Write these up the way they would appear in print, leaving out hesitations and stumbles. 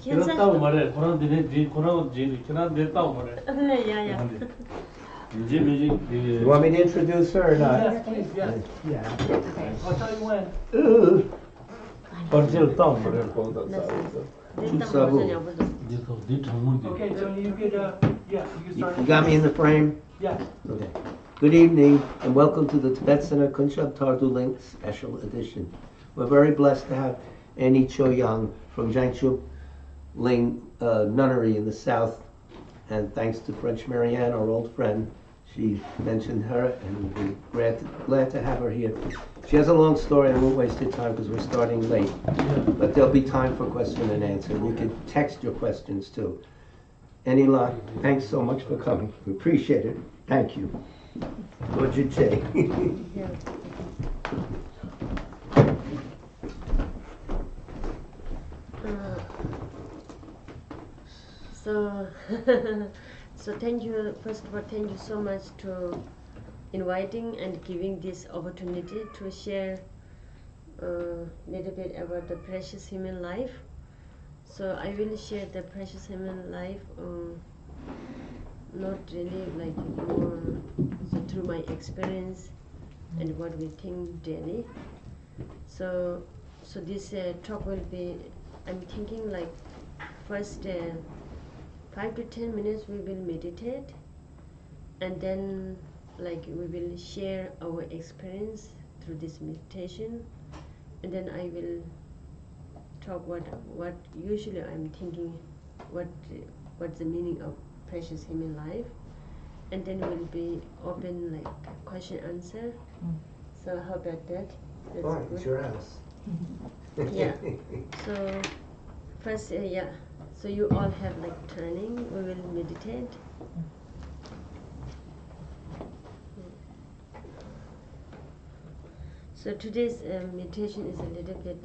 그렇다고 말해. 그런 데네 그런 지 그런 데다고 말해. 네, 야야. You want me to introduce her or not? Yes, please, yes. Yeah. I'll tell you when. Okay, Okay, so you could, yeah, you can start. you got me in the frame? Yes. Okay. Good evening and welcome to the Tibet Center Kunshab Tardu Link Special Edition. We're very blessed to have Annie Choyang from Jiangsu Ling Nunnery in the south. And thanks to French Marianne, our old friend, she mentioned her and we're glad to have her here. She has a long story, I won't waste your time because we're starting late. But there'll be time for question and answer. You can text your questions too. Annie La, thanks so much for coming. We appreciate it. Thank you. What'd you say? So thank you, first of all, thank you so much to inviting and giving this opportunity to share a little bit about the precious human life. So I will share the precious human life, not really like more so through my experience and what we think daily. So this talk will be, I'm thinking like first 5 to 10 minutes we will meditate, and then like we will share our experience through this meditation, and then I will talk what usually I'm thinking, what's the meaning of precious human life, and then we'll be open like question answer. So how about that? That's Fine, good. it's your house. Yeah. So first, yeah. So you all have like turning. We will meditate. So today's meditation is a little bit,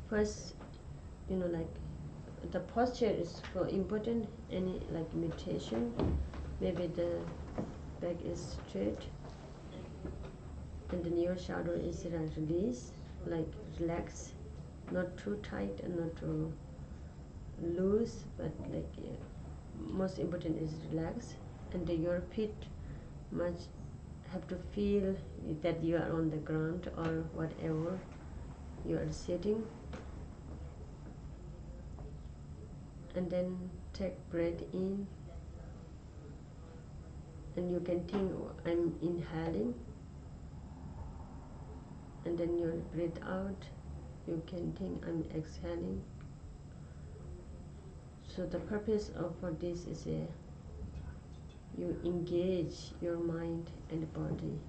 first, like the posture is for important. Any like meditation, maybe the back is straight, and then your shoulder is release, like relax, not too tight and not too loose, but like most important is relax, and your feet must have to feel that you are on the ground or whatever you are sitting, and then take breath in, and you can think I'm inhaling, and then you breathe out, you can think I'm exhaling. So the purpose for this is you engage your mind and body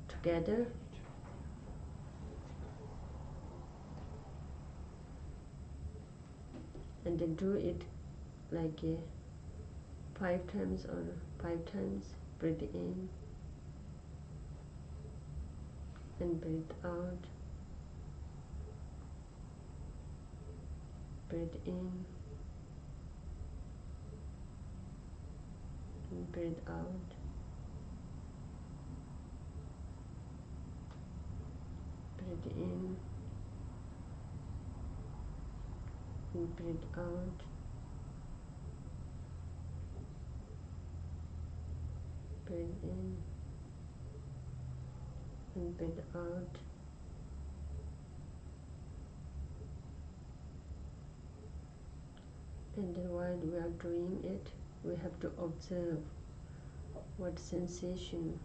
together, and then do it like 5 times or 5 times. Breathe in and breathe out. Breathe in and breathe out. Breathe in and breathe out. Breathe in and breathe out. And then while we are doing it, we have to observe what sensation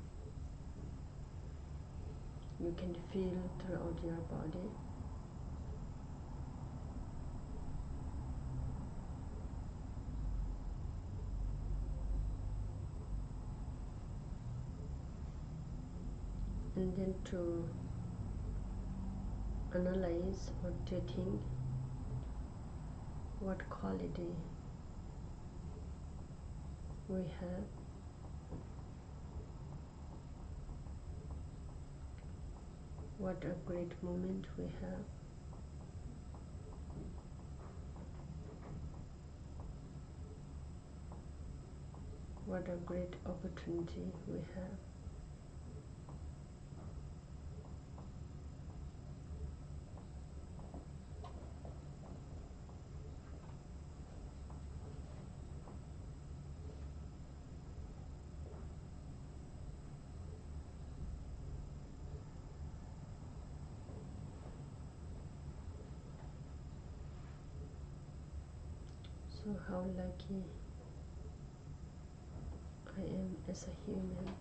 you can feel throughout your body. And then to analyze or to think what quality we have, what a great moment we have, what a great opportunity we have. So how lucky I am as a human.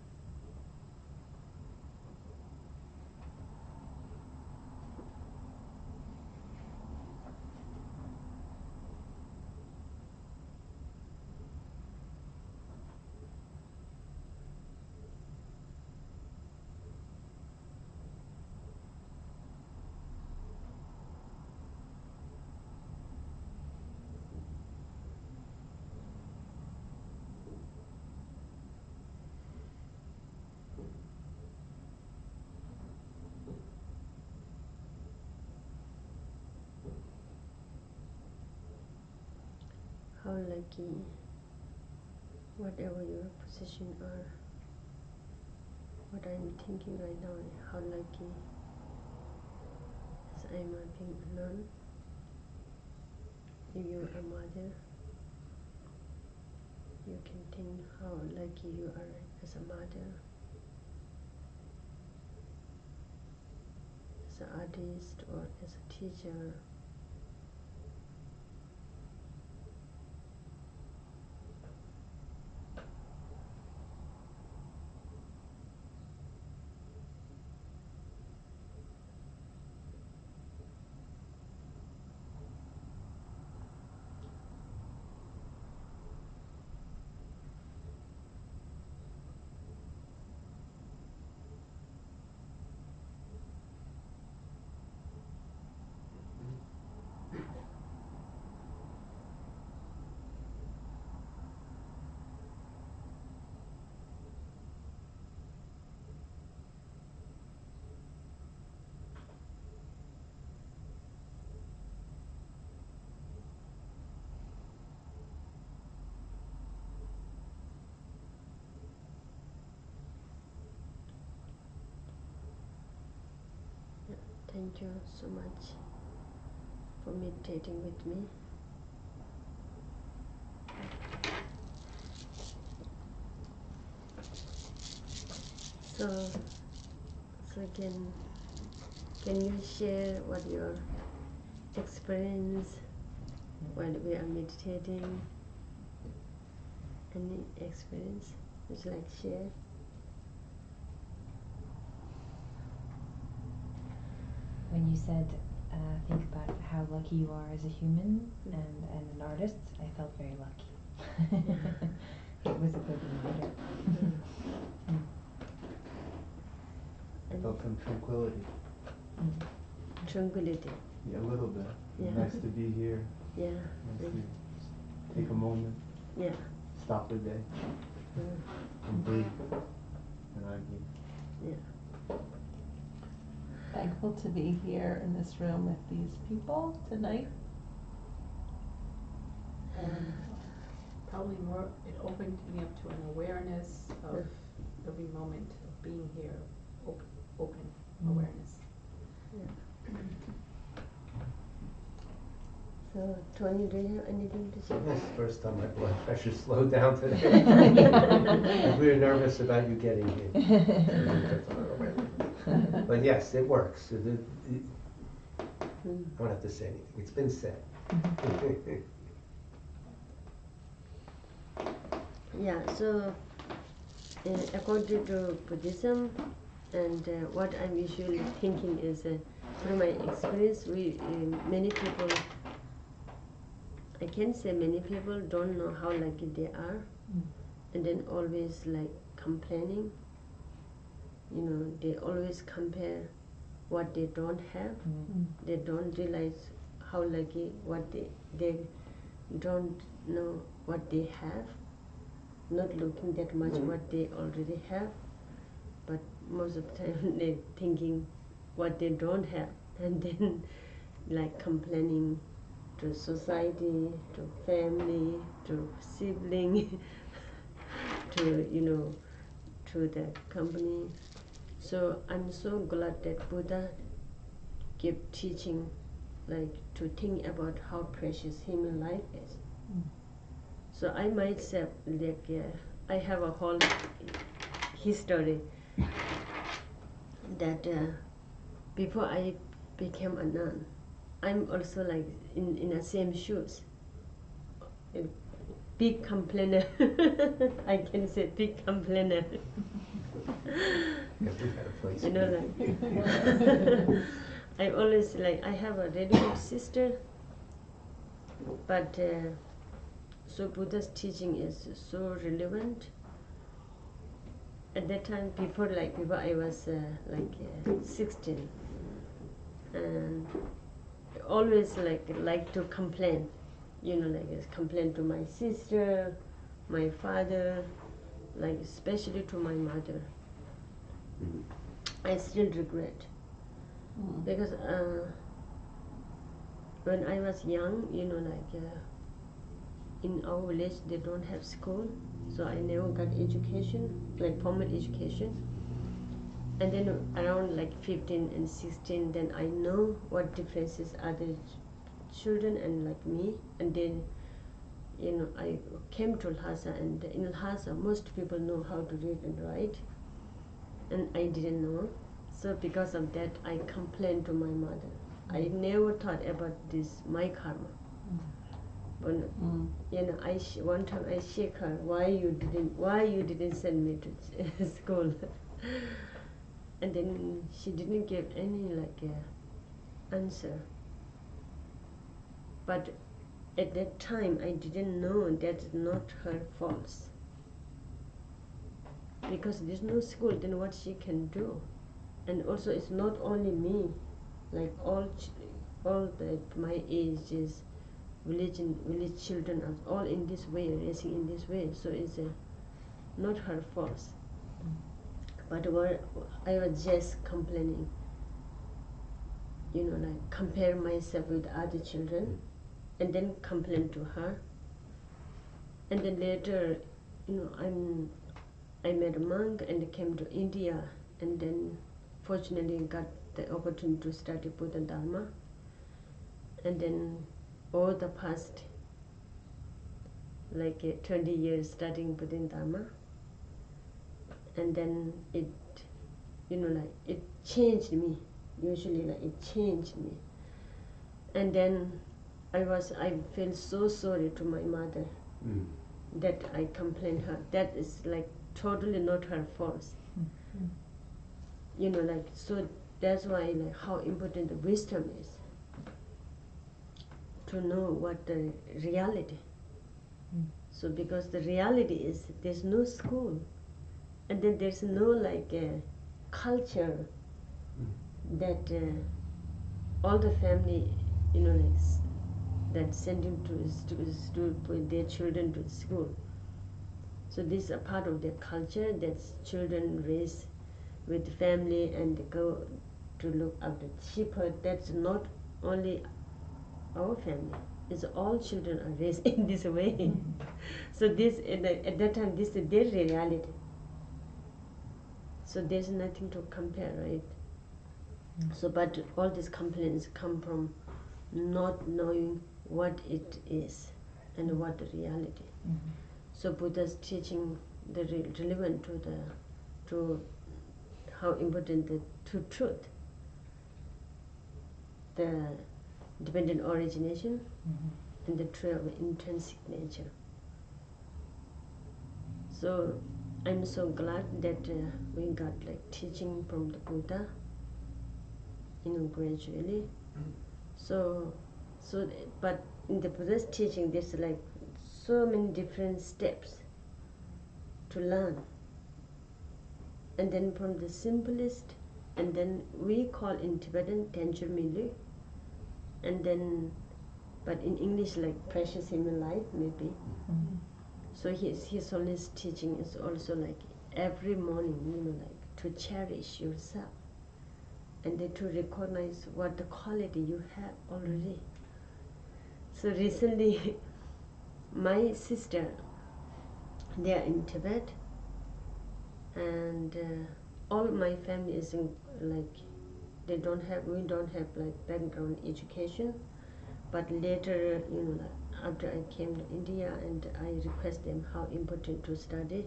How lucky, whatever your position are, what I'm thinking right now, how lucky as I'm being a nun, if you're a mother, you can think how lucky you are as a mother, as an artist or as a teacher. Thank you so much for meditating with me. So can you share what your experience while we are meditating? Any experience would you like to share? When you said, think about how lucky you are as a human and an artist, I felt very lucky. It was a good reminder. I felt some tranquility. Tranquility. Yeah, a little bit. Yeah. Nice to be here. Yeah. Nice to just take a moment. Yeah. Stop the day. And breathe. And argue. Yeah. Thankful to be here in this room with these people tonight. And probably more, it opened me up to an awareness of every moment of being here, open awareness. Yeah. So, Tony, do you have anything to say? This is the first time my blood pressure slowed down today. We were nervous about you getting here. But yes, it works. I don't have to say anything. It's been said. Yeah, so according to Buddhism, and what I'm usually thinking is, through my experience, many people, I can say many people don't know how lucky they are, and then always like complaining. You know, they always compare what they don't have. They don't realize how lucky what they don't know what they have. Not looking that much what they already have, but most of the time they're thinking what they don't have, and then like complaining to society, to family, to sibling, to to the company. So I'm so glad that Buddha kept teaching, like to think about how precious human life is. So I myself, like I have a whole history that before I became a nun, I'm also like in the same shoes. a big complainer. I can say big complainer. Yeah, we had a place. You know, like I always like I have a really good sister, but so Buddha's teaching is so relevant. At that time, before I was 16, and always like to complain, you know, like complain to my sister, my father, like especially to my mother. Mhm. I still regret because when I was young, you know, in our village they don't have school, so I never got education, like formal education. And then around like 15 and 16, then I know what differences are the children and like me. And then, you know, I came to Lhasa, and in Lhasa most people know how to read and write, and I didn't know. So because of that, I complained to my mother. I never thought about this, my karma. But you know, one time I shake her, why you didn't send me to school? And then she didn't give any answer. But at that time, I didn't know that's not her fault. Because there's no school, then what she can do? And also, it's not only me, like all my ages, village children are all in this way, raising in this way. So it's not her fault. But I was just complaining, you know, like compare myself with other children, and then complain to her. And then later, you know, I met a monk and came to India, and then fortunately got the opportunity to study Buddha Dharma. And then all the past 20 years studying Buddha Dharma, and then it, you know, like it changed me. Usually, like it changed me. And then I feel so sorry to my mother that I complained her. That is like totally not her fault. You know, like, so that's why like how important the wisdom is to know what the reality. So because the reality is there's no school, and then there's no culture that all the family, you know, that sending to put their children to school. So this is a part of their culture that children raised with family and go to look after shepherd. That's not only our family. It's all children are raised in this way. So this at that time this is their reality. So there's nothing to compare, right? So but all these complaints come from not knowing what it is and what the reality. So Buddha's teaching the relevant to how important to truth, the dependent origination, and the truth of intrinsic nature. So I'm so glad that we got teaching from the Buddha, you know, gradually. But in the Buddha's teaching, there's so many different steps to learn. And then from the simplest, and then we call in Tibetan Tenjur Milu, and then, but in English precious human life maybe. So his honest teaching is also every morning, you know, to cherish yourself, and then to recognize what the quality you have already. So recently, my sister, they are in Tibet, and all my family is in, we don't have background education, but later, you know, after I came to India, and I request them how important to study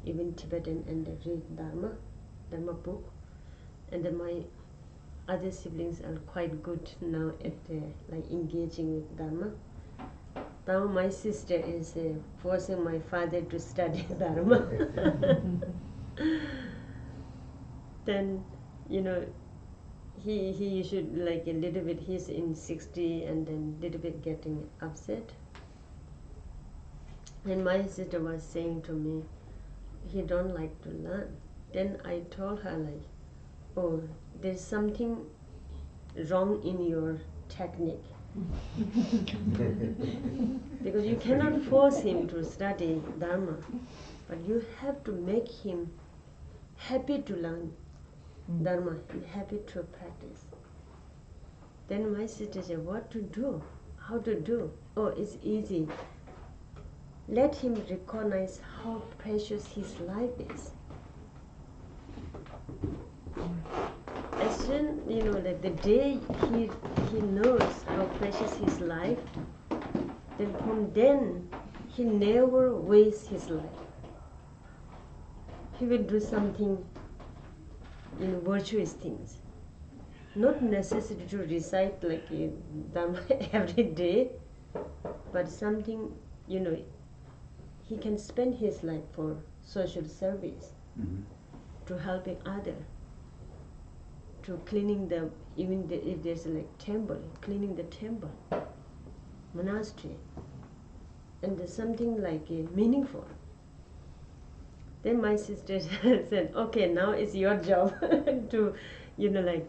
even Tibetan and read Dharma book, and then my other siblings are quite good now at engaging with Dharma. Now my sister is forcing my father to study Dharma. Then, you know, he should like a little bit, he's in 60 and then little bit getting upset. And my sister was saying to me, he don't like to learn. Then I told her like, oh, there's something wrong in your technique. Because you cannot force him to study Dharma, but you have to make him happy to learn Dharma and happy to practice. Then my sister said, what to do? How to do? Oh, it's easy. Let him recognize how precious his life is. As soon, you know, like the day he knows how precious his life, then from then he never wastes his life. He will do something, you know, virtuous things. Not necessary to recite like Dharma every day, but something, you know, he can spend his life for social service, to helping others, to cleaning the, even if there's like temple, cleaning the temple, monastery, and there's something like meaningful. Then my sister said, okay, now it's your job to, you know, like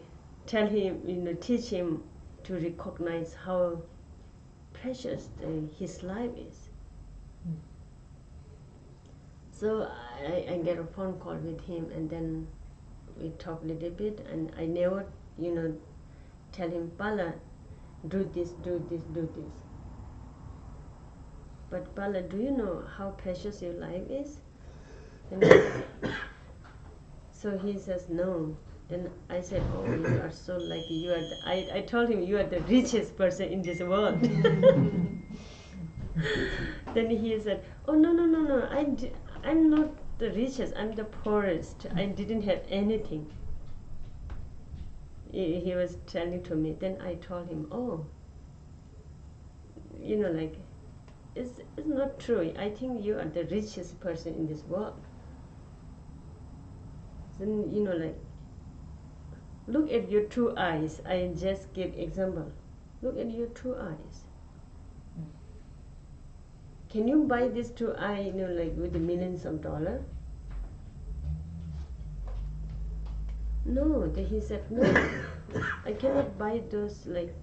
tell him, you know, teach him to recognize how precious his life is. So I get a phone call with him, and then we talk a little bit, and I never, you know, tell him, Pala, do this, do this, do this. But Pala, do you know how precious your life is? And so he says, no. Then I said, oh, you are so lucky. You are I told him, you are the richest person in this world. Then he said, oh, no, I'm not the richest, I'm the poorest. I didn't have anything. He was telling to me. Then I told him, oh, you know, like, it's not true. I think you are the richest person in this world. Then, you know, like, look at your two eyes. I just give example. Look at your two eyes. Can you buy these two eyes, you know, like with millions of dollars? No. Then he said, no, I cannot buy those like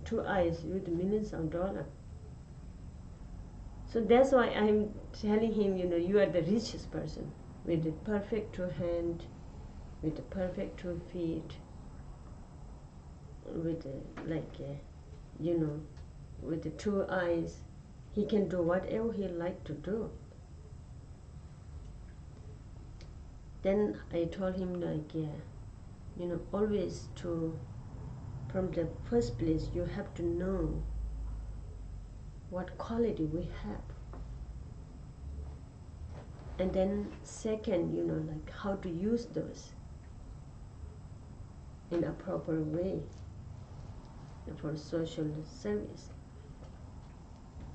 two eyes with millions of dollars. So that's why I'm telling him, you know, you are the richest person with the perfect two hands, with the perfect 2 feet, with you know, with the 2 eyes. He can do whatever he like to do. Then I told him like, you know, always from the first place, you have to know what quality we have. And then second, you know, like how to use those in a proper way for social service.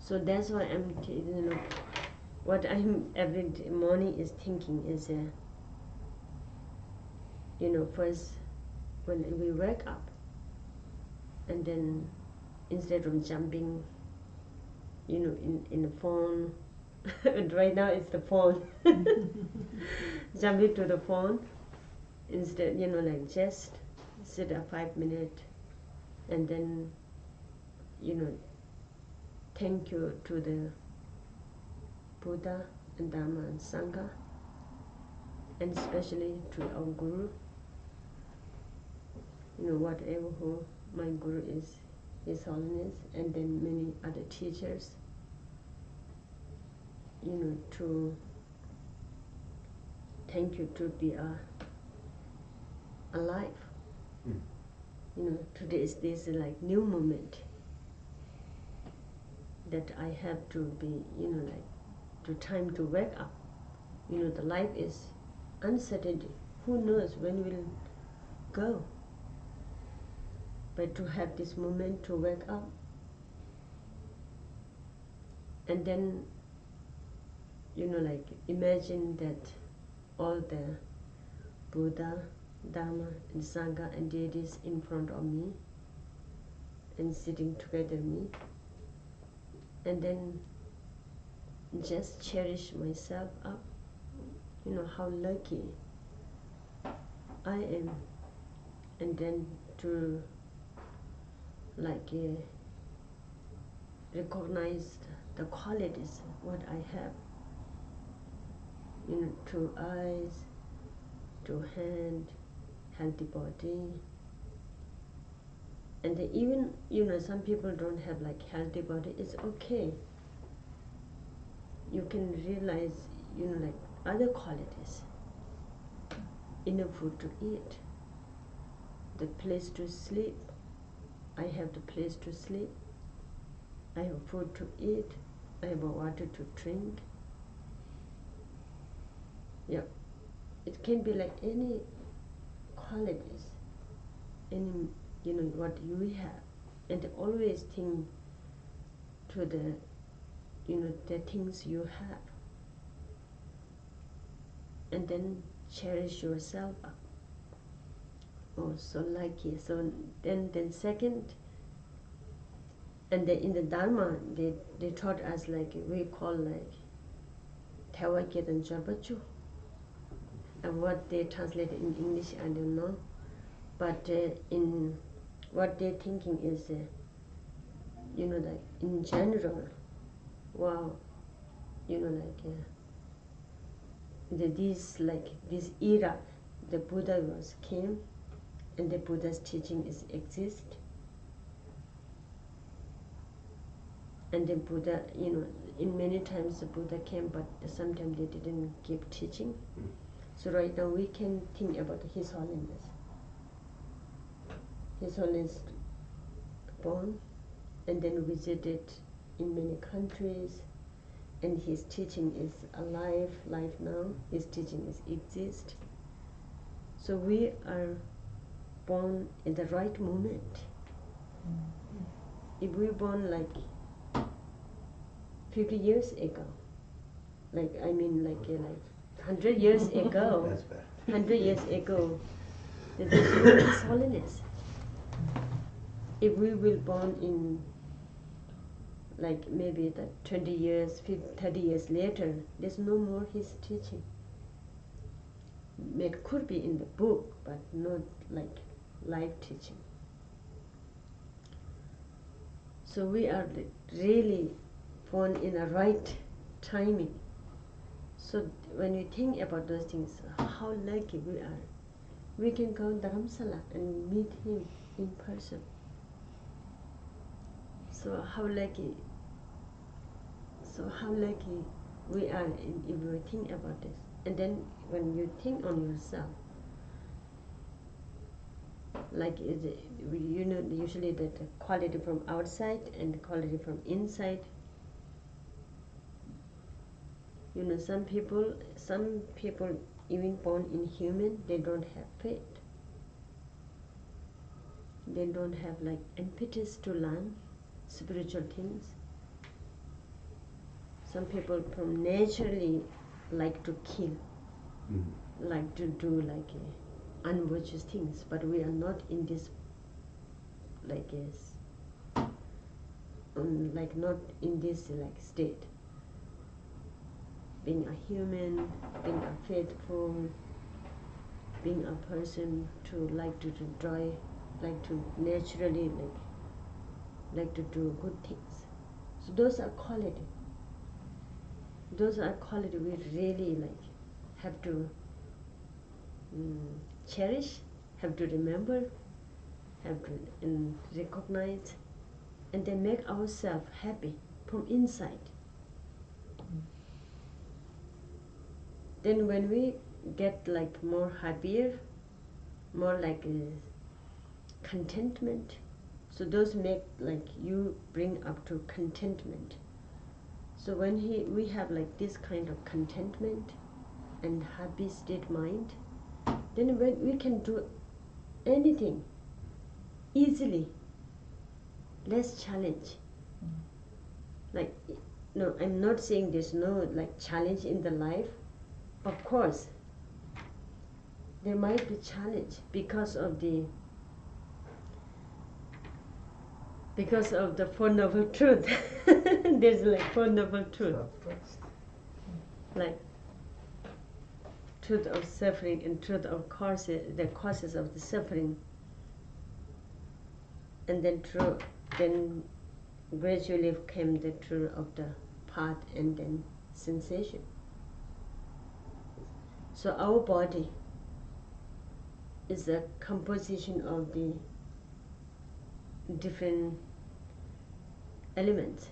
So that's why I'm, you know, what I'm every morning is thinking is, you know, first when we wake up, and then instead of jumping, you know, in the phone, right now it's the phone, jumping to the phone, instead, you know, like just sit up 5 minutes, and then, you know, thank you to the Buddha and Dharma and Sangha, and especially to our Guru, you know, whatever who my Guru is, His Holiness, and then many other teachers, you know, to thank you to be alive. You know, today is this like new moment that I have to be, you know, like to time to wake up. You know, the life is uncertainty. Who knows when we'll go? But to have this moment to wake up, And then, like imagine that all the Buddha, Dharma, and Sangha and deities in front of me and sitting together me. And then just cherish myself up. How lucky I am. And then to recognize the qualities what I have. Two eyes, two hand, healthy body. And even some people don't have like healthy body. It's okay. You can realize like other qualities. Enough food to eat, the place to sleep. I have the place to sleep. I have food to eat. I have water to drink. Yeah, it can be like any qualities, any what you have, and always think to the the things you have, and then cherish yourself up. Oh, so lucky. So then second, and then in the Dharma they taught us like we call like Tawakit and Jarbachu. And what they translate in English I don't know, but in what they're thinking is like in general, wow, this era, the Buddha was came, and the Buddha's teaching is exist, and the Buddha, in many times the Buddha came, but sometimes they didn't give teaching. So right now we can think about His Holiness. His Holiness born, and then visited in many countries, and his teaching is alive now. His teaching is exist. So we are born in the right moment. If we born like 50 years ago, like 100 years ago, That's better. 100 years ago, then there's no His Holiness. If we will born in like maybe the 20 years, 30 years later, there's no more his teaching. It could be in the book, but not like live teaching. So we are really born in a right timing. So when we think about those things, how lucky we are. We can go to Dharamsala and meet him in person. So how lucky we are if we think about this. And then when you think on yourself, like usually the quality from outside and the quality from inside. Some people even born in human, they don't have faith. They don't have like impetus to learn spiritual things. Some people from naturally like to kill, like to do like unvirtuous things, but we are not in this not in this like state. Being a human, being a faithful, being a person to like to enjoy, like to naturally like to do good things. So those are quality. Those are quality we really like have to cherish, have to remember, have to recognize, and then make ourselves happy from inside. Then when we get like more happier, more like contentment, so those make like you bring up to contentment. So when we have like this kind of contentment and happy state mind, then when we can do anything easily, less challenge. Like no, I'm not saying there's no like challenge in the life. Of course, there might be challenge because of the Four Noble Truth. There's like Four Noble Truth, like truth of suffering and truth of causes, the causes of the suffering, and then then gradually came the truth of the path and then sensation. So our body is a composition of the different elements.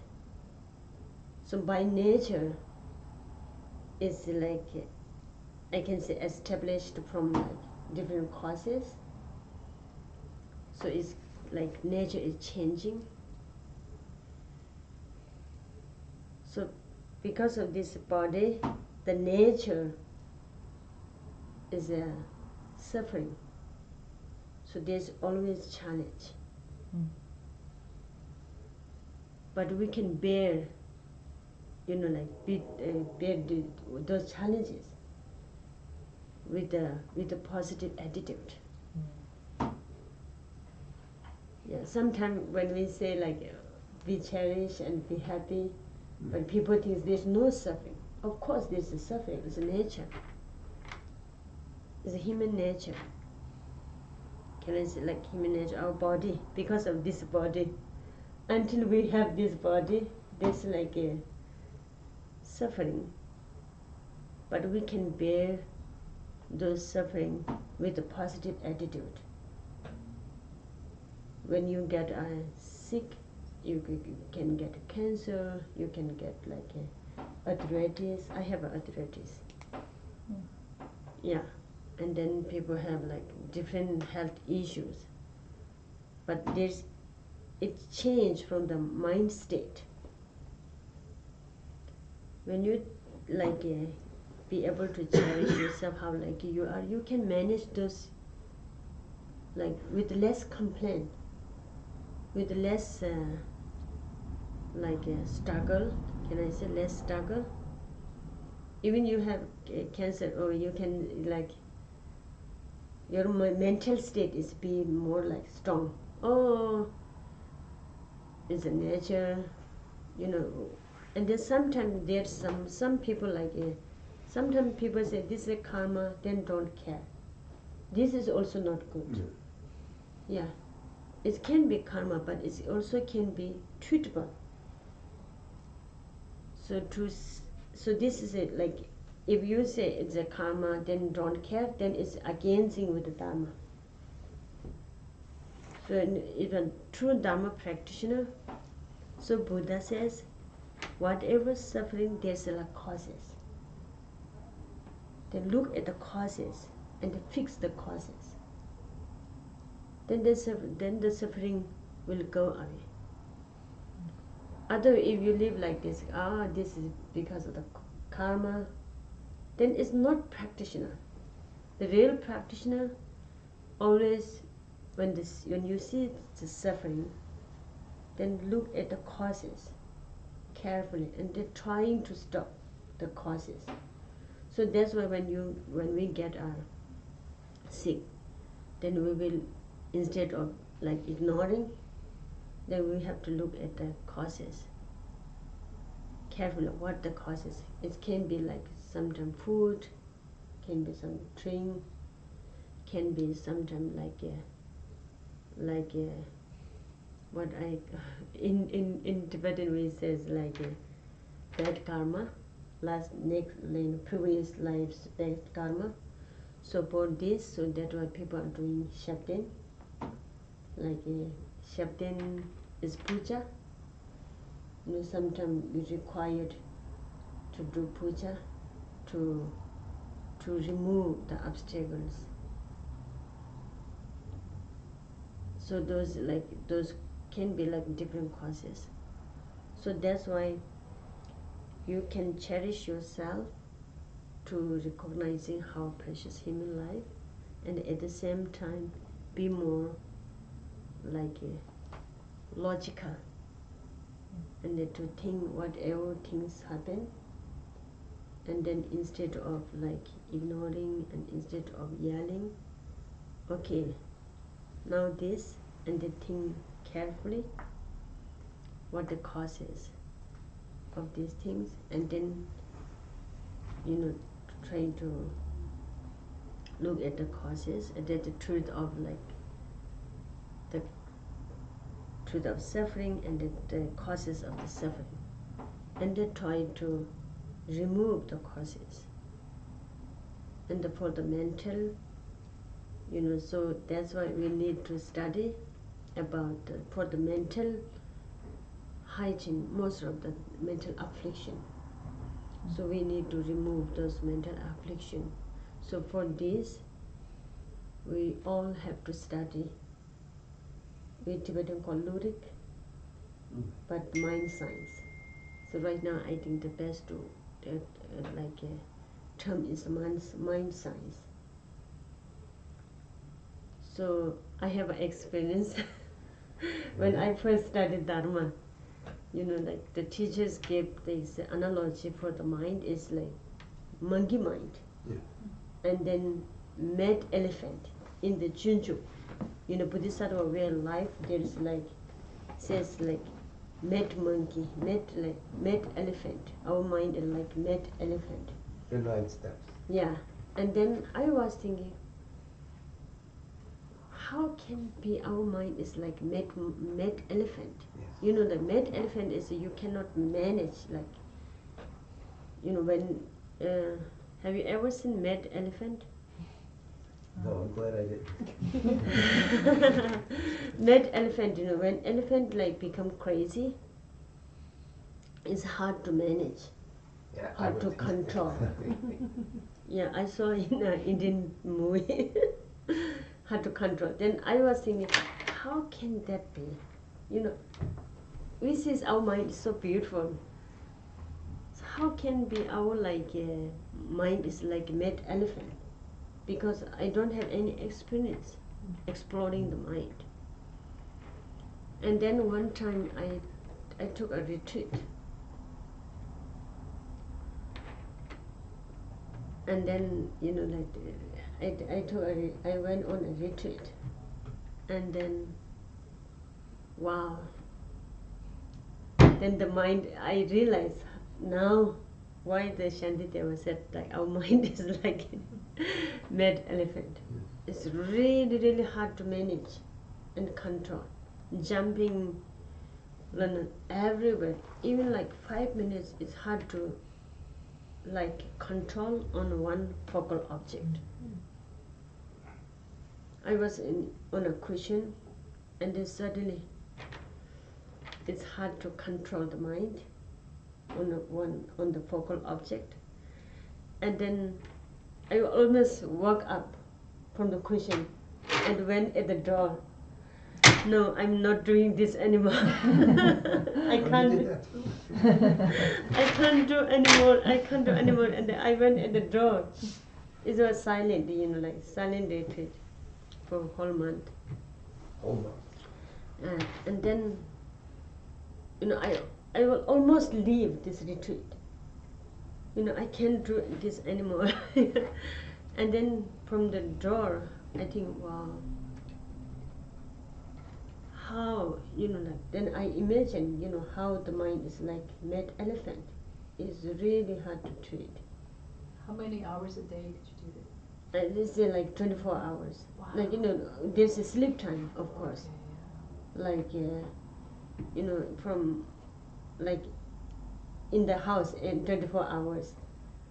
So by nature, it's like, I can say, established from like different causes. So it's like nature is changing. So because of this body, the nature is a suffering. So there's always challenge. But we can bear, bear those challenges with a positive attitude. Yeah, sometimes when we say like be cherished and be happy, when people think there's no suffering, of course there's a suffering. It's a nature. It's a human nature. Can I say like human nature? Our body, because of this body, until we have this body, there's like a suffering. But we can bear those suffering with a positive attitude. When you get sick, you can get cancer, you can get like arthritis. I have arthritis. Yeah, and then people have like different health issues. But it's changed from the mind state. When you like be able to cherish yourself how like you are, you can manage those like with less complaint, with less struggle. Can I say less struggle? Even you have cancer, or you can like your mental state is be more like strong. Oh, it's a nature, And then sometimes there's some people like sometimes people say this is a karma, then don't care. This is also not good. Yeah, it can be karma, but it also can be treatable. So this is it. Like if you say it's a karma, then don't care, then it's against with the dharma. So even true dharma practitioner, so Buddha says, whatever suffering, there's like causes. Then look at the causes and fix the causes. Then the suffering will go away. Other, if you live like this, this is because of the karma, then it's not practitioner. The real practitioner always, when you see the suffering, then look at the causes carefully and they're trying to stop the causes. So that's why when we get sick, then we will, instead of like ignoring, then we have to look at the causes carefully. What the causes? It can be like sometimes food, can be some drink, can be sometimes what I in Tibetan we says like bad karma, previous lives bad karma. So for this, so that's why people are doing shabden. Like shabden is puja. Sometimes it's required to do puja to remove the obstacles. So those can be like different causes. So that's why you can cherish yourself to recognizing how precious human life, and at the same time be more like logical and then to think whatever things happen, and then instead of like ignoring and instead of yelling, okay, now this, and then think carefully what the cause is of these things, and then trying to look at the causes and then the truth of the truth of suffering and the causes of the suffering, and then try to remove the causes. And for the mental, so that's why we need to study about for the mental hygiene, most of the mental affliction. So we need to remove those mental affliction. So for this, we all have to study. We Tibetan call lurik, but mind science. So right now, I think the best to term is mind science. So I have an experience when I first studied Dharma. Like the teachers gave this analogy for the mind is like monkey mind, and then mad elephant in the Junju. Bodhisattva way of life, there is like says like mad monkey, mad elephant. Our mind is like mad elephant. The 9 steps. Yeah, and then I was thinking, how can be our mind is like mad elephant? Yes. The mad elephant is you cannot manage like. When have you ever seen mad elephant? No, I'm glad I didn't. Mad elephant, when elephant like become crazy, it's hard to manage, Yeah, I hard would to think control. that. Yeah, I saw in an Indian movie, hard to control. Then I was thinking, how can that be? We see our mind is so beautiful. So how can be our mind is like mad elephant? Because I don't have any experience exploring the mind. And then one time I took a retreat. And then, I went on a retreat. And then, wow. Then the mind, I realized now why the Shantideva said like our mind is like mad elephant. It's really, really hard to manage and control. Jumping everywhere, even like 5 minutes, it's hard to like control on one focal object. I was on a cushion, and then suddenly it's hard to control the mind on the focal object, and then I almost woke up from the cushion and went at the door. No, I'm not doing this anymore. I can't. I can't do anymore. I can't do anymore. And then I went at the door. It was silent, like silent retreat for a whole month. Hold on. And then, I will almost leave this retreat. I can't do this anymore. And then from the door, I think, wow. How, then I imagine, how the mind is like mad elephant. It's really hard to treat. How many hours a day did you do that? They say like 24 hours. Wow. Like, there's a sleep time, of course. Okay, Like, from, like, in the house in 24 hours.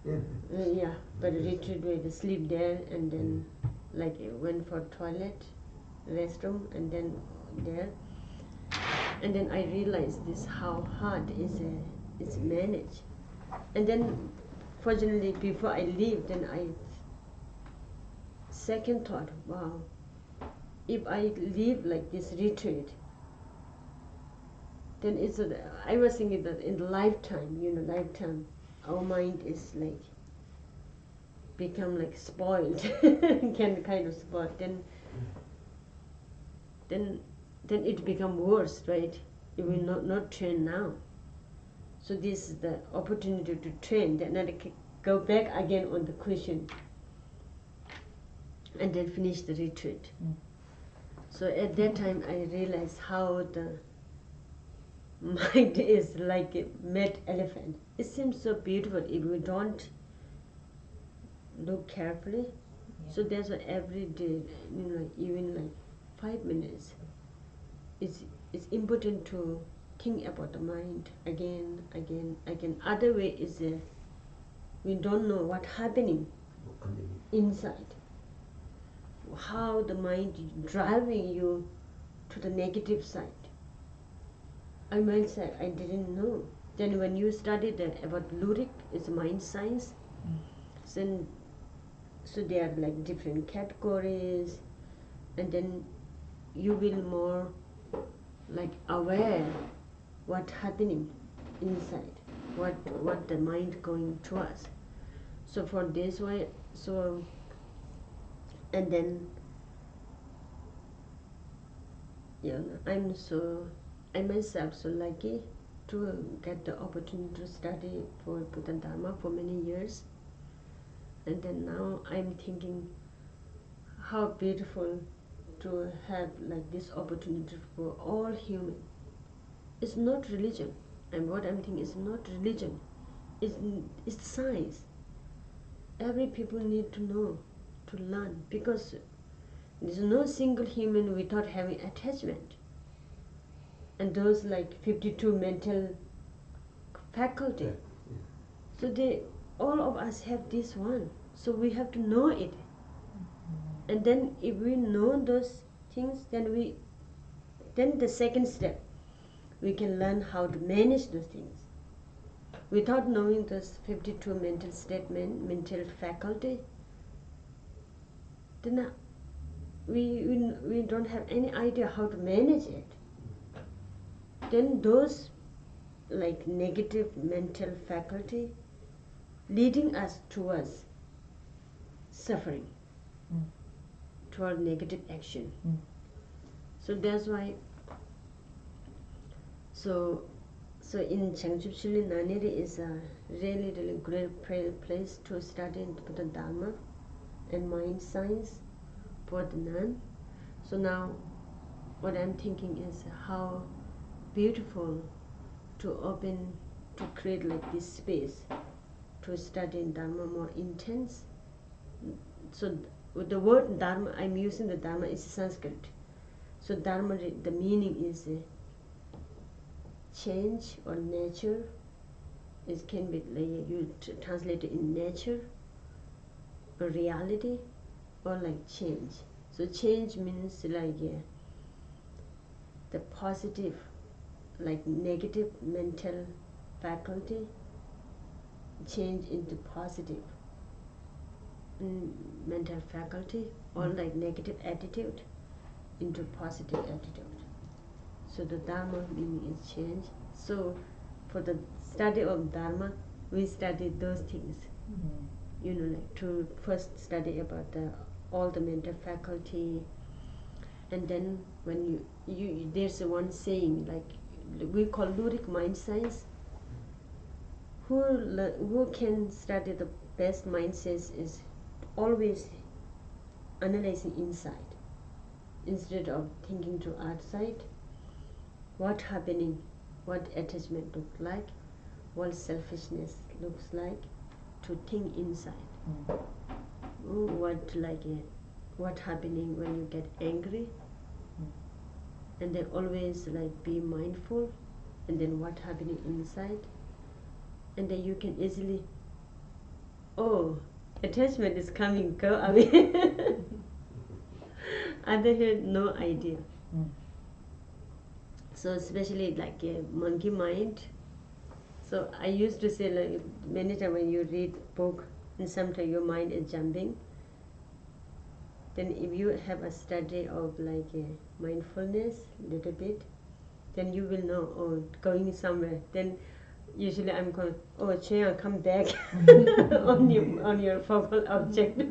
Yeah, but retreat where they sleep there, and then, like, went for toilet, restroom, and then there. And then I realized this, how hard is managed. And then, fortunately, before I leave, then I second thought, wow, if I leave like this retreat, then I was thinking that in lifetime, our mind is like become like spoiled, kind of spoiled. Then it become worse, right? It will not train now. So this is the opportunity to train, then I can go back again on the question and then finish the retreat. So at that time I realized how the mind is like a mad elephant. It seems so beautiful if we don't look carefully. So that's why every day, even like 5 minutes, it's important to think about the mind again. Other way is we don't know what happening inside. How the mind is driving you to the negative side. I might say I didn't know. Then when you study about lyric, it's mind science. Then so there are like different categories, and then you will more like aware what happening inside, what the mind going to us. So for this way, so and then I myself so lucky to get the opportunity to study for Buddha Dharma for many years. And then now I'm thinking how beautiful to have like this opportunity for all human. It's not religion, and what I'm thinking is not religion. It's science. Every people need to know, to learn, because there's no single human without having attachment. And those like 52 mental faculty. So all of us have this one. So we have to know it. And then if we know those things, then the second step, we can learn how to manage those things. Without knowing those 52 mental statement, mental faculty, then we don't have any idea how to manage it. Then those like negative mental faculty leading us towards suffering, toward negative action. So that's why so in Changchupchili Naniri is a really great place to study Buddha Dharma and mind science for the nun. So now what I'm thinking is how beautiful to create like this space to study Dharma more intense. So with the word Dharma, I'm using the Dharma is Sanskrit. So Dharma, the meaning is change or nature. It can be like you translate it in nature or reality or like change. So change means like the positive, like negative mental faculty change into positive mental faculty, or like negative attitude into positive attitude. So the Dharma meaning is change. So for the study of Dharma, we study those things. Like to first study about all the mental faculty, and then when you there's one saying like we call lyric mind science. Who can study the best mind science is always analyzing inside instead of thinking to outside. What happening, what attachment looks like, what selfishness looks like, to think inside. What happening when you get angry, and then always like be mindful, and then what happening inside, and then you can easily, attachment is coming, go away. Other hand, no idea. So especially like a monkey mind. So I used to say like many times when you read book and sometimes your mind is jumping, then if you have a study of like a mindfulness little bit, then you will know, going somewhere. Then usually I'm going, Choyang, come back on your focal object.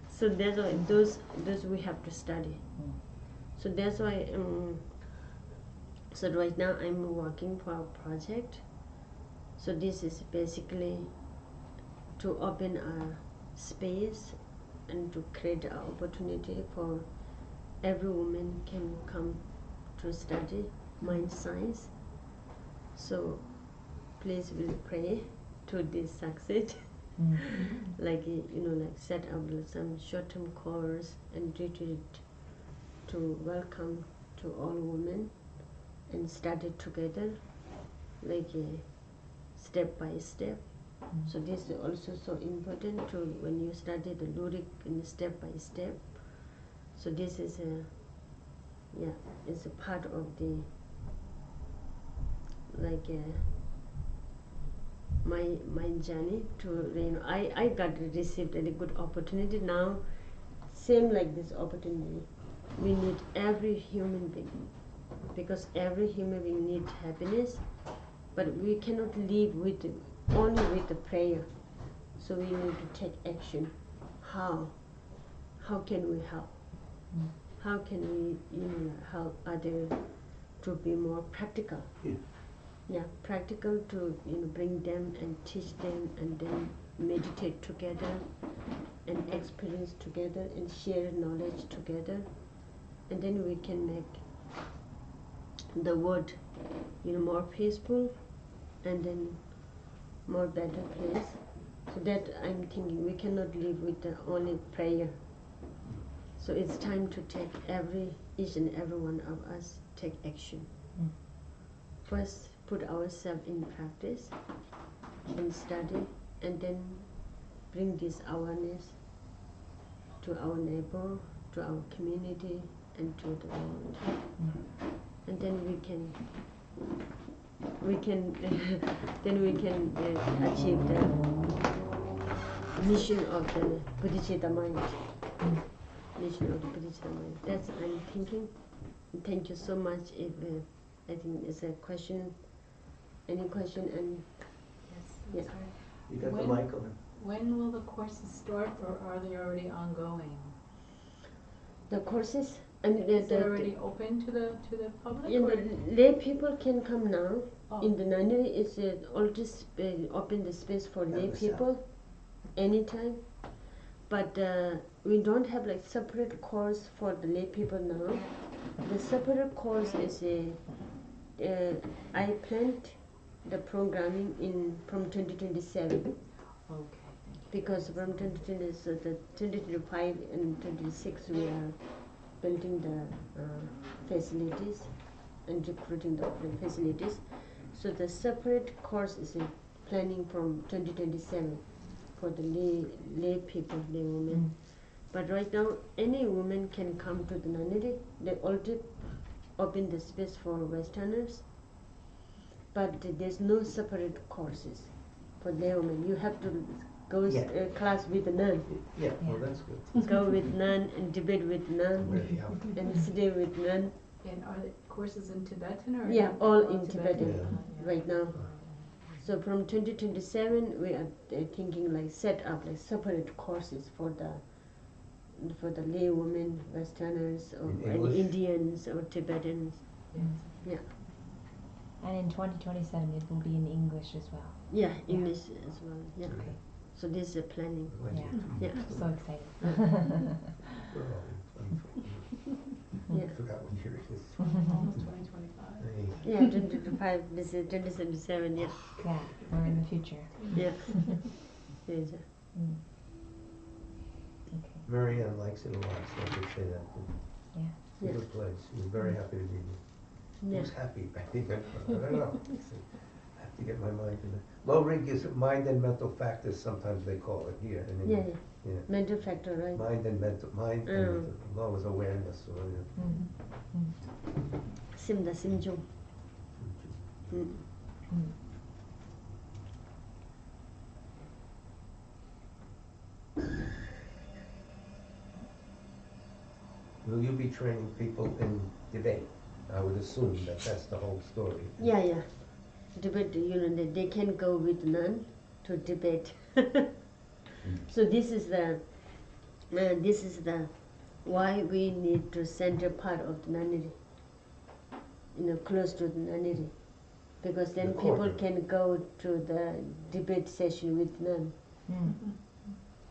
So that's why those we have to study. So that's why So right now I'm working for a project. So this is basically to open a space and to create an opportunity for every woman can come to study mind science. So please will pray to this succeed. Like like set up some short-term course and retreat to welcome to all women and study together, like step by step. So this is also so important to when you study the lyric in step by step. So this is it's a part of the my journey to I got received a good opportunity now. Same like this opportunity, we need every human being because every human being needs happiness, but we cannot live with only with the prayer. So we need to take action. How can we help? How can we help others to be more practical? Yeah, practical to bring them and teach them and then meditate together and experience together and share knowledge together, and then we can make the world more peaceful and then more better place. So that I'm thinking we cannot live with the only prayer. So it's time to take each and every one of us take action. First put ourselves in practice and study, and then bring this awareness to our neighbor, to our community, and to the world. And then we can achieve the mission of the Bodhicitta mind. Mission of the Bodhicitta mind. That's I'm thinking. Thank you so much. If I think it's a question, any question, and Yes, yeah. You got the When- mic on. when will the courses start, or are they already ongoing? The courses, I mean, Is it already open to the public? Or? lay people can come now. Oh. In the nunnery, it's already open the space for lay the people anytime. But we don't have like separate course for the lay people now. The separate course is I planned the programming from 2027. Okay. Because from 2020, so the 2025 and 2026 we are building the facilities and recruiting the facilities. So the separate course is planning from 2027 for the lay people, lay women. But right now, any woman can come to the nunnery. They already open the space for Westerners, but there's no separate courses for lay women. You have to go class with a nun, Yeah, well, that's good. go with nun and debate with nun Very helpful. and stay with nun. And are the courses in Tibetan or? Yeah, all in Tibetan Yeah. right now. So from 2027 we are thinking like set up like separate courses for the lay women, Westerners, or In any English? Indians or Tibetans. Yes. And in 2027 it will be in English as well. Yeah, English as well. Yeah. Okay. So this is planning. Yeah. Yeah. So excited. We're all in 24. Yeah. I forgot what year it is. Almost 2025. Hey, Yeah, 2025. This is 2077. Yeah. Yeah, we're in the future. Yeah. Yes. Mm. Okay. Marianne likes it a lot, so I could say that. Yeah. It's a good place. She was very happy to be here. She Yeah. was happy, I think. I don't know. I have to get my mind in it. Low rig is mind and mental factors, sometimes they call it here in Yeah, England. yeah. Yeah. Mental factor, right? Mind and mental, low is awareness. So, Simda simjung. Mm. Will you be training people in debate? I would assume that that's the whole story. Yeah, yeah. Debate, they can go with nun to debate. So this is the why we need to center part of the nunnery. close to the nunnery, because then The people courtyard. can go to the debate session with nun. Mm.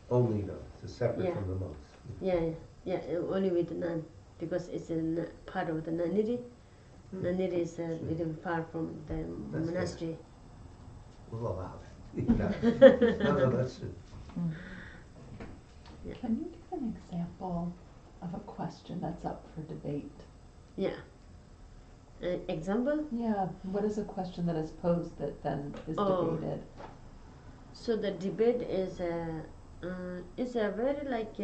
Only nuns, it's separate Yeah. from the monks. Yeah, only with nun, because it's a part of the nunnery. Hmm. Nunnery is very far from the That's fair. monastery. We'll allow it. No, that's it. Can you give an example of a question that's up for debate? Yeah. Example. Yeah, what is a question that is posed that then is Oh. debated? So the debate is a very like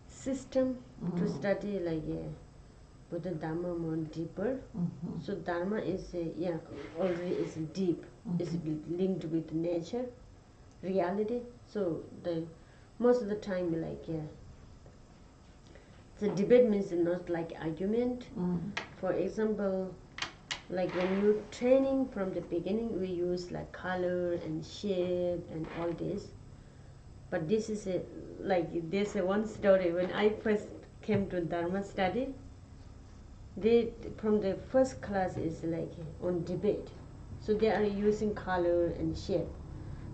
system to study like Buddha Dharma more deeper. Mhm. So Dharma is already is deep. It's linked with nature, reality. So the most of the time like the debate means not like argument. For example, like when you're training from the beginning, we use like color and shape and all this. But this is there's a one story when I first came to Dharma study. They from the first class is like on debate, so they are using color and shape.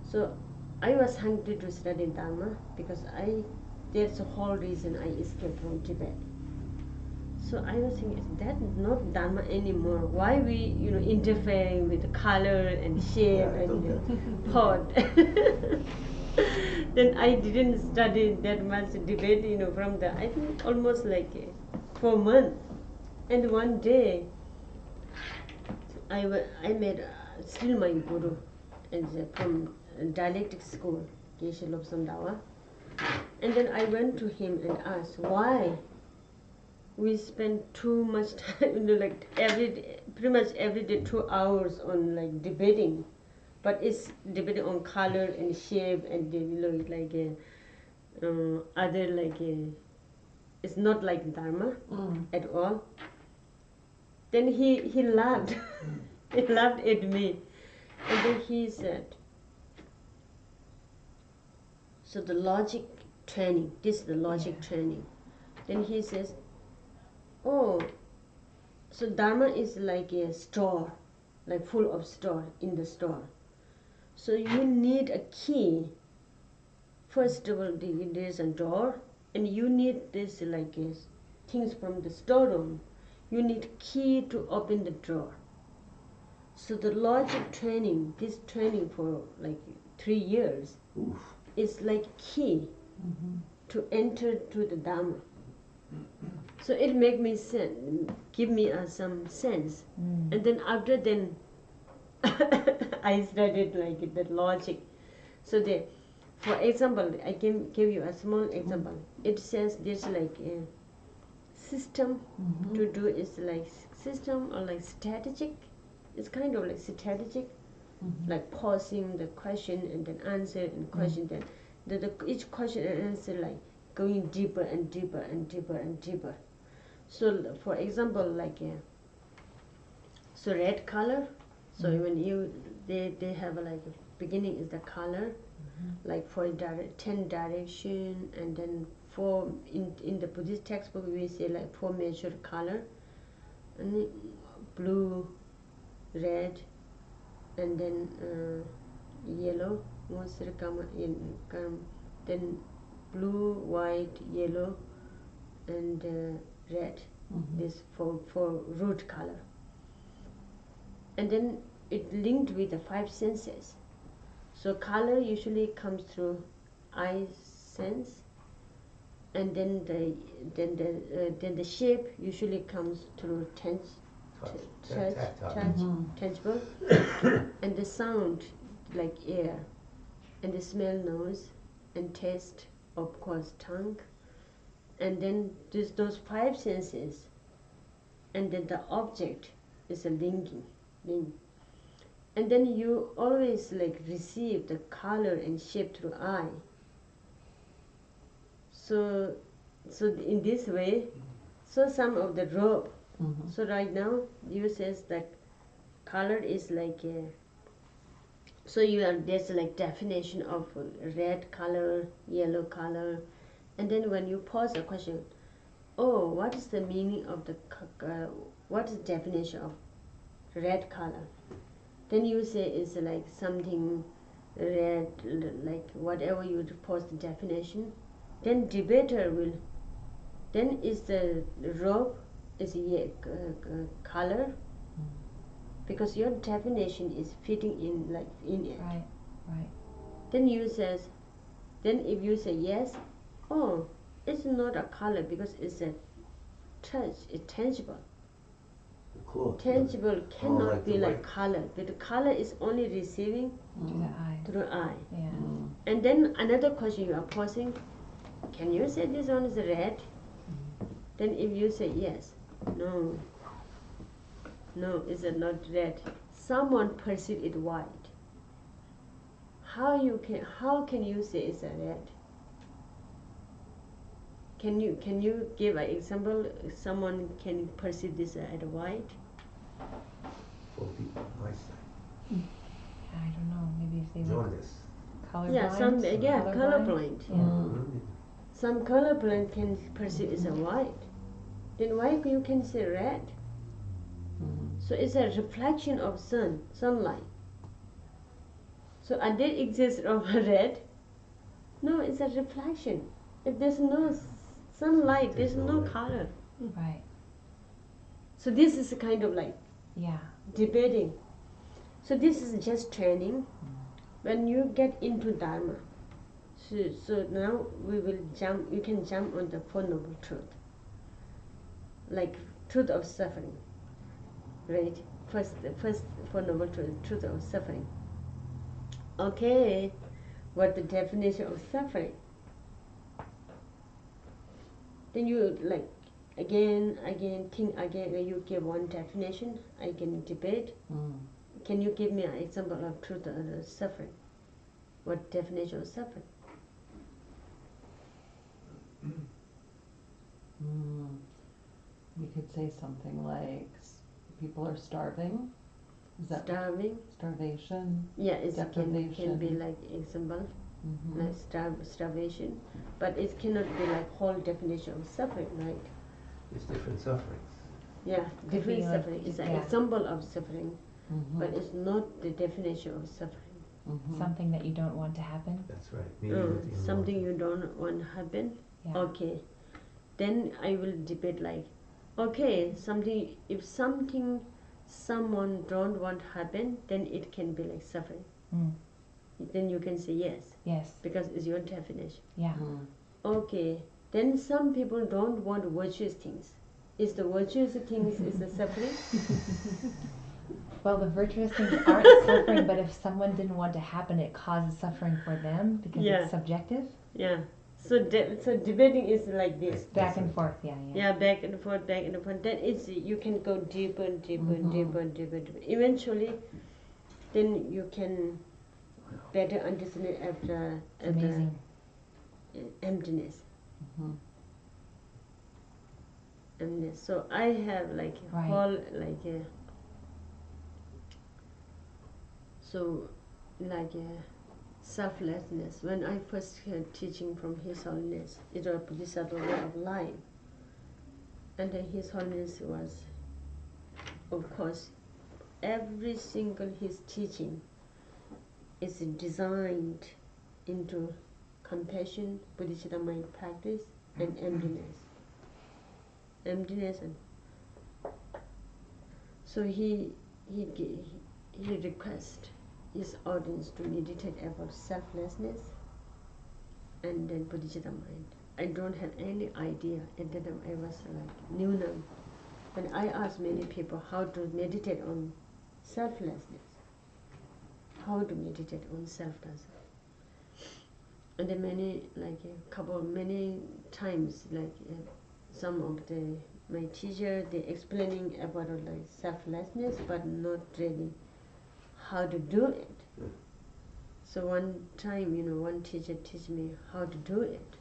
So I was hungry to study Dharma because that's the whole reason I escaped from Tibet. So I was thinking, is that not Dharma anymore? Why we, interfering with the color and shape Yeah, and okay. thought? Then I didn't study that much debate, from the, I think almost like 4 months. And one day, I met still my guru, and from dialectic school, Geshe Lobsang Dawa. And then I went to him and asked why we spend too much time, like pretty much every day 2 hours on like debating, but it's debating on color and shape and other it's not like Dharma at all. Then he laughed, he laughed at me, and then he said, so the logic training, this is the logic training. Then he says, oh, so Dharma is like a store, like full of store in the store. So you need a key. First of all, there's a door, and you need this like things from the storeroom. You need key to open the drawer. So the logic training, this training for like 3 years, is like key to enter to the Dharma. So it make me give me some sense, and then after then I studied like the logic. So for example, I can give you a small example. It says there's like a system to do is like system or like strategic. It's kind of like strategic, like pausing the question and then answer and question. Then each question and answer like going deeper and deeper and deeper and deeper. So for example, like so red color. So when they have like beginning is the color, like for 10 direction, and then 4 in the Buddhist textbook we say like 4 major color, and blue, red, and then yellow, then blue, white, yellow, and red. This for root color. And then it linked with the 5 senses. So color usually comes through eye sense, and then the shape usually comes through tangible, and the sound like air, and the smell nose, and taste of course tongue, and then those 5 senses, and then the object is a linking. And then you always like receive the color and shape through eye. So in this way, so some of the robe. So right now you says that color is like so there's like definition of red color, yellow color, and then when you pose a question, oh, what is the meaning of the, what is the definition of red color? Then you say it's like something red, like whatever you post the definition. Then debater will, then is the robe is color, because your definition is fitting in like in it. Right, right. Then you says, then if you say yes, oh, it's not a color because it's a touch, it's tangible. Cool. Tangible cannot like be the like white. color, but the color is only receiving To the eye. through eye. Yeah. And then another question you are posing, can you say this one is red? Then if you say yes, no, it's not red. Someone perceive it white. How can you say it's a red? Can you give an example? Someone can perceive this as white? For people, I say. I don't know. Maybe if they look Jaundice. colorblind. Yeah, some colorblind. Yeah. Mm-hmm. Some colorblind can perceive it's a white. Then why you can say red? So it's a reflection of sunlight. So are there exist of red? No, it's a reflection. If there's no sunlight, there's no red. color. Right. So this is a kind of like Yeah. debating. So this is just training. When you get into Dharma, so now we will jump. You can jump on the Four Noble Truth, like truth of suffering, right? The first Four Noble Truth, truth of suffering. Okay, what the definition of suffering? Then you like again, think again. You give one definition. I can debate. Can you give me an example of truth of suffering? What definition of suffering? We could say something like people are starving. Is that Starving? starvation? Yeah, it can be Deprivation. like example, Mhm. like starvation, but it cannot be like whole definition of suffering, right? There's different sufferings. Yeah, Could different be like- suffering. It's an yeah. example of suffering, Mhm. but it's not the definition of suffering. Mhm. Something that you don't want to happen. That's right. Meaning that you Something want. you don't want to happen. Yeah. Okay, then I will debate like, okay, something if something someone don't want happen, then it can be like suffering. Mm. Then you can say yes Yes. because it's your definition. Yeah. Mm. Okay, then some people don't want virtuous things. Is the virtuous things is the suffering? Well, the virtuous things aren't suffering, but if someone didn't want to happen, it causes suffering for them because Yeah. it's subjective. Yeah. So so debating is like this. Back and forth. Yeah. Yeah, back and forth, back and forth. Then it's you can go deeper and deeper and deeper and deeper, and deeper. Eventually, then you can better understand it after Amazing. emptiness. Mhm. Emptiness. So I have like a Right. whole like a so like a selflessness. When I first heard teaching from His Holiness, it was Bodhisattva way of life. And then His Holiness was, of course, every single his teaching is designed into compassion, bodhicitta mind practice, and emptiness. Emptiness, and so he requests his audience to meditate about selflessness and then bodhicitta mind. I don't have any idea. At that time I was like Newnam. When I asked many people how to meditate on selflessness, how to meditate on selflessness, and then many times some of my teacher they explaining about like selflessness, but not really how to do it. So one time, one teacher teach me how to do it,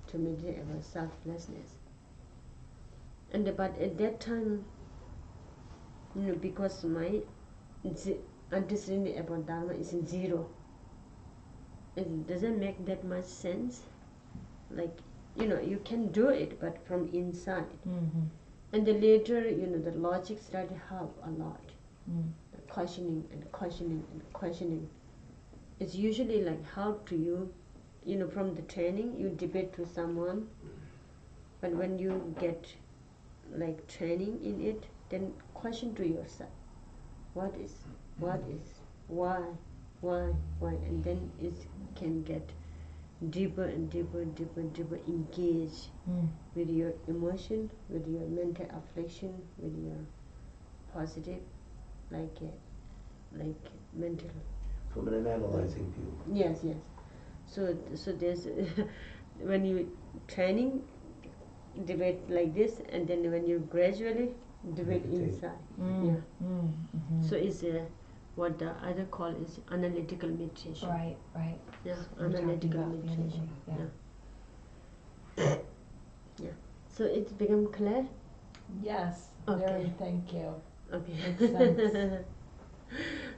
to meditate about selflessness. But at that time, because my understanding about Dharma is in zero, it doesn't make that much sense. Like you can do it, but from inside. Mm-hmm. And then later, the logic started to help a lot. Mm. The questioning and questioning and questioning. It's usually like help to you, from the training, you debate with someone, but when you get like training in it, then question to yourself, what is, why, and then it can get deeper and deeper and deeper and deeper engage with your emotion, with your mental affliction, with your positive, like mental. From an analyzing view. Yes. So there's when you training debate like this, and then when you gradually debate Meditate. inside. Mm. Yeah. Mm-hmm. So it's what the other call is analytical meditation. Right. Yeah, We're talking analytical about the other meditation. day, Yeah. So it's become clear? Yes, Okay. very, thank you. Okay. Makes sense.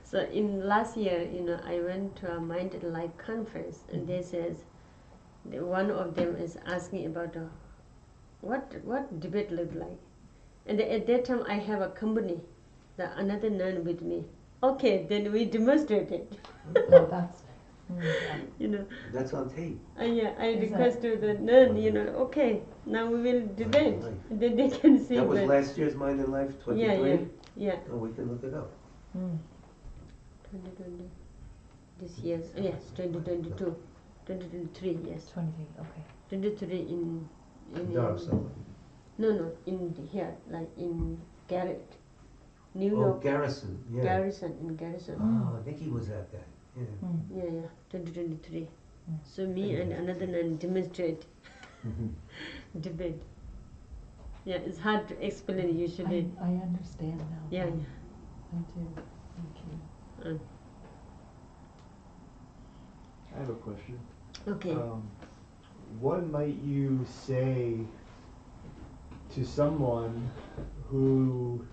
So in last year, I went to a Mind and Life conference, and they says, one of them is asking about what debate look like, and at that time I have a company, another nun with me. Okay, then we demonstrated. Oh, that's, That's on tape. Yeah, I Is requested the nun, okay, now we will debate. Life. Then they can see. That was but- last year's Mind and Life, 2020? Yeah. Oh, we can look it up. 2020. This year, yes, 2022. 2023, yes. 23. Okay. 23 in Dar es Salaam. No, in here, like in Garrett, New Oh, York, Garrison, yeah. Garrison. Oh, Nikki was that guy, yeah. Yeah, 2023. Mm. So me and another nun demonstrate debate. Yeah, it's hard to explain usually. I understand now. Yeah. I do, thank you. I have a question. Okay. What might you say to someone who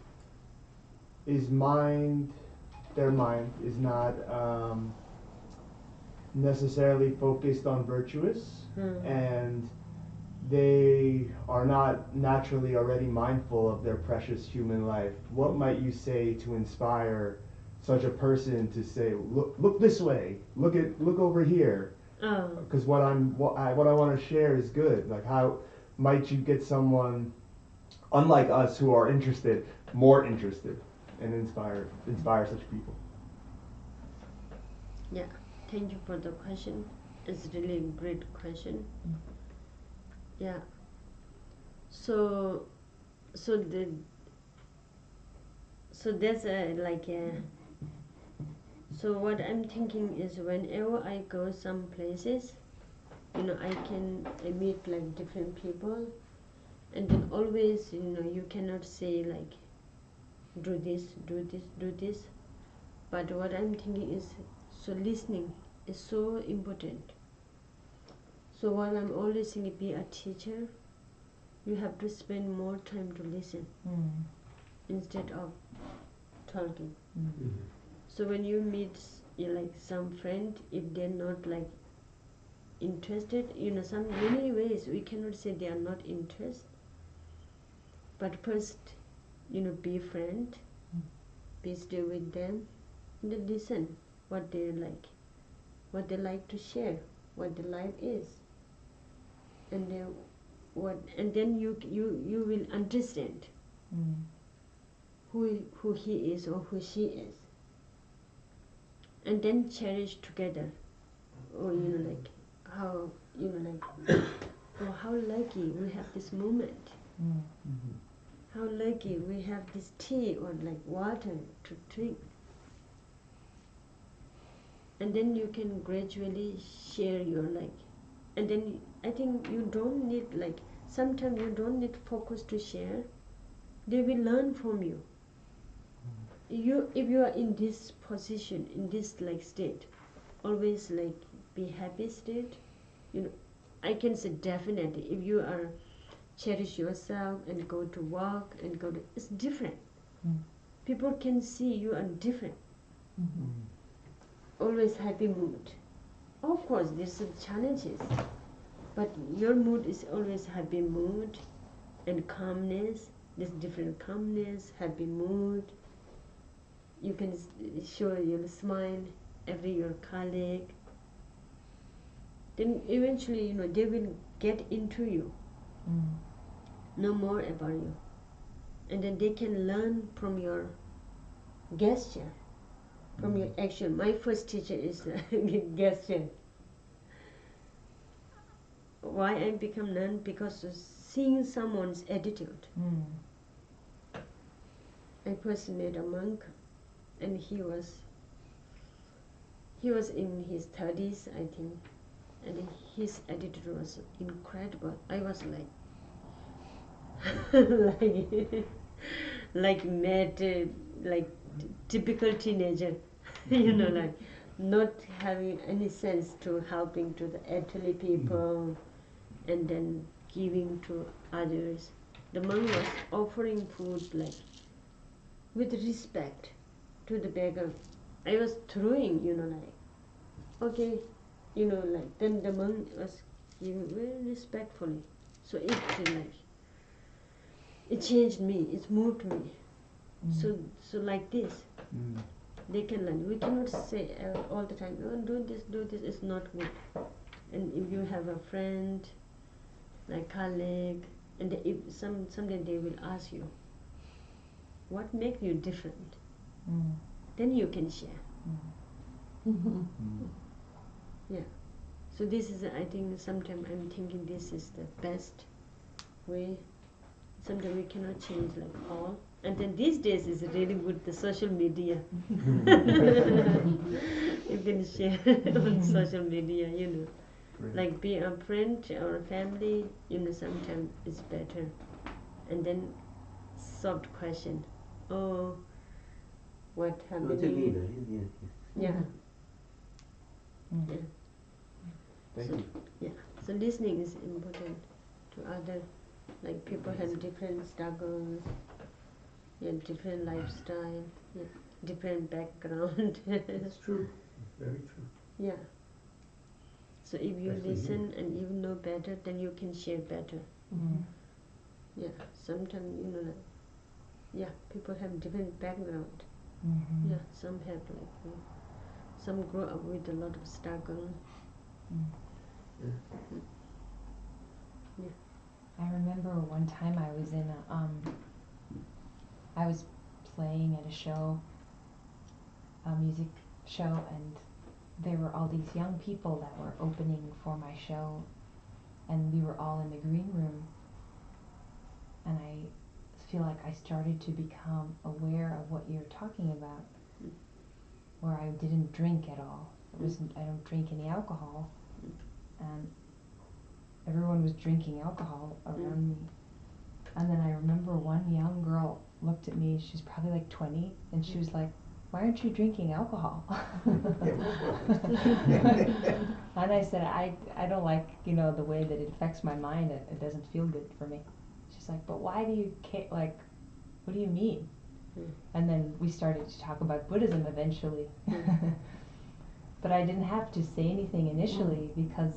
their mind is not necessarily focused on virtuous, and they are not naturally already mindful of their precious human life? What might you say to inspire such a person to say, look this way, look over here? Because what I want to share is good. Like, how might you get someone, unlike us, who are interested, more interested, and inspire such people? Yeah, thank you for the question. It's really a great question. Yeah. So there's so what I'm thinking is, whenever I go some places, I meet like different people, and then always, you cannot say like, do this, but what I'm thinking is, so listening is so important. So what I'm always saying, be a teacher, you have to spend more time to listen instead of talking. So when you meet like some friend, if they're not like interested, some many ways we cannot say they are not interested. But first, be friend, be stay with them, and then listen what they like to share, what their life is, and then you will understand who he is or who she is, and then cherish together. Or like how oh, how lucky we have this moment. How lucky we have this tea or like water to drink. And then you can gradually share your and then I think you don't need sometimes you don't need focus to share. They will learn from you. If you are in this position, in this state, always be happy state, I can say definitely if you are cherish yourself and go to work and it's different. People can see you are different. Always happy mood. Of course, there's some challenges, But your mood is always happy mood and calmness. There's different calmness, happy mood. You can show your smile every your colleague. Then eventually, they will get into you, know more about you, and then they can learn from your gesture, from your action. My first teacher is gesture. Why I become nun? Because of seeing someone's attitude. I first met a monk, and he was in his 30s, I think, and his attitude was incredible. I was like, like mad, like typical teenager, like not having any sense to helping to the elderly people, and then giving to others. The monk was offering food like with respect to the beggar. I was throwing, like, okay, like, then the monk was giving very respectfully. So it changed me, it moved me. So like this, they can learn. We cannot say all the time, oh, do this, it's not good. And if you have a friend, like colleague, and if someday they will ask you, what makes you different? Then you can share. Yeah. So this is, I think, sometimes I'm thinking this is the best way. Sometimes we cannot change like all. And then these days is really good, the social media. You can share on social media, like be a friend or a family, sometimes it's better. And then soft question. Oh, what happening? Yeah. Yeah. Thank So, you. yeah. So listening is important to other, like people have different struggles, different lifestyle, different background. That's true. Very true. Yeah. So if you Especially listen and you know better, then you can share better. Yeah. Sometimes people have different background. Yeah. Some have like some grow up with a lot of struggle. I remember one time I was in I was playing at a show, a music show, and there were all these young people that were opening for my show, and we were all in the green room, and I feel like I started to become aware of what you're talking about, where I didn't drink at all. I don't drink any alcohol, and everyone was drinking alcohol around me. And then I remember one young girl looked at me, she's probably like 20, and she was like, why aren't you drinking alcohol? And I said, I don't like, the way that it affects my mind. It doesn't feel good for me. She's like, but why do you care? Like, what do you mean? And then we started to talk about Buddhism eventually. But I didn't have to say anything initially because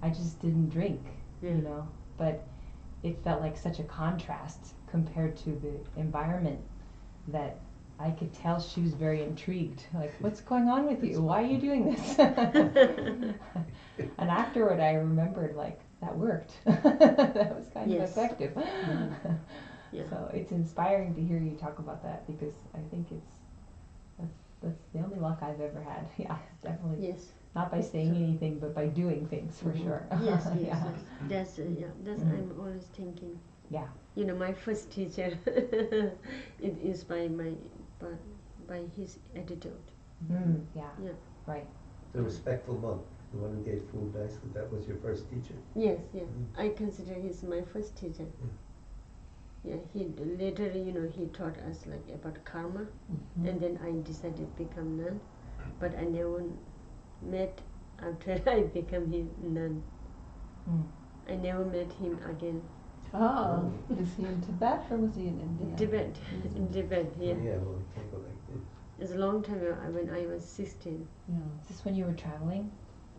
I just didn't drink, But it felt like such a contrast compared to the environment that I could tell she was very intrigued. Like, what's going on with you? Why are you doing this? And afterward, I remembered, like, that worked. That was kind of effective. So it's inspiring to hear you talk about that, because I think that's the only luck I've ever had. Yeah, definitely. Yes. Not by saying anything, but by doing things, for sure. Yes. That's I'm always thinking. Yeah. My first teacher, it is by his attitude. Yeah. Right. The respectful monk, the one who gave food nicely, that was your first teacher? Yes. I consider he's my first teacher. Yeah, he later, he taught us like about karma, and then I decided to become nun, but I never met after I became his nun. I never met him again. Oh, is he in Tibet or was he in India? Tibet, in Tibet, yeah. Yeah, well, we can't go like this. It's a long time ago, when I was 16. Yeah. Is this when you were traveling?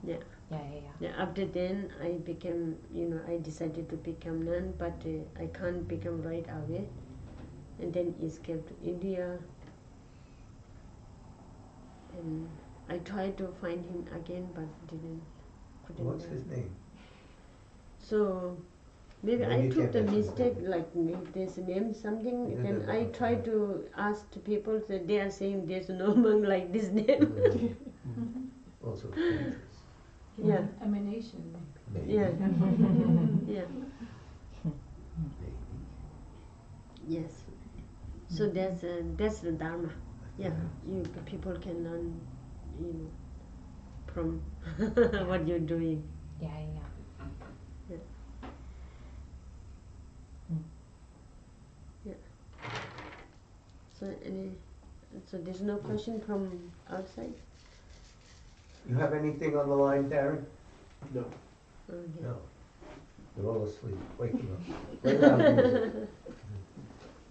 Yeah. Yeah, after then I became, I decided to become nun, but I can't become right away. And then escaped to India. And I tried to find him again, but couldn't. What's his name? So maybe No, I you took can't the mention his mistake, name. like there's a name something. No, Then no, I no. tried to ask the people that they are saying there's no monk like this name. Also dangerous. Yeah. Emanation. Maybe. Yeah. Yeah. Maybe. Yes. So that's the Dharma. Yeah. People can learn, from what you're doing. Yeah. So there's no question from outside? You have anything on the line, Darren? No. Okay. No. They're all asleep. Wake them up. Play loud music.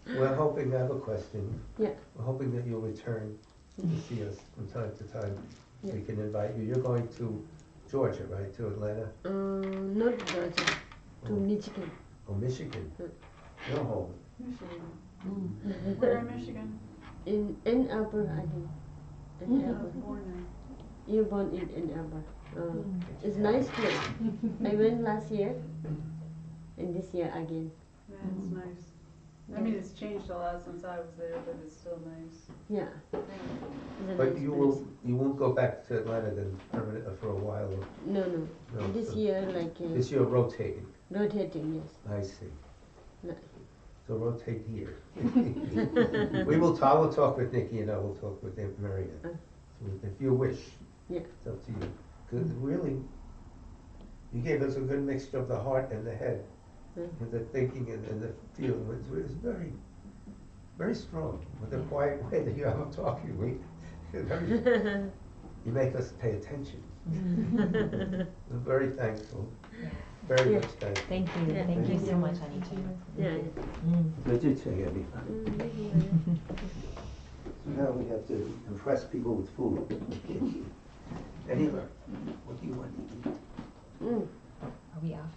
We're hoping, I have a question. Yeah. We're hoping that you'll return to see us from time to time. Yeah. We can invite you. You're going to Georgia, right? To Atlanta? Not Georgia, to Oh. Michigan. Oh, Michigan. You're home. Michigan. Where in Michigan? In Ann Arbor, I think. Ann I Arbor. was born there. You're born in Ann Arbor. It's a nice place. I went last year, and this year again. Yeah, it's nice. I mean, it's changed a lot since I was there, but it's still nice. Yeah. Yeah. It's a But nice you place. won't go back to Atlanta then for a while? Or, No. no, This so year, like this year rotating. rotating, yes. I see. No. So rotate here. I will talk with Nikki and I will talk with Marianne. So if you wish. Yeah. It's up to you. Because really, you gave us a good mixture of the heart and the head, and the thinking and the feeling. It's very, very strong. With the quiet way that you have of talking, you make us pay attention. We're very thankful. Very much thankful. Thank you. Yeah. Thank you so much, Anita. Yeah. Good to say everything. So now we have to impress people with food. Anyway, what do you want to eat? Are we off?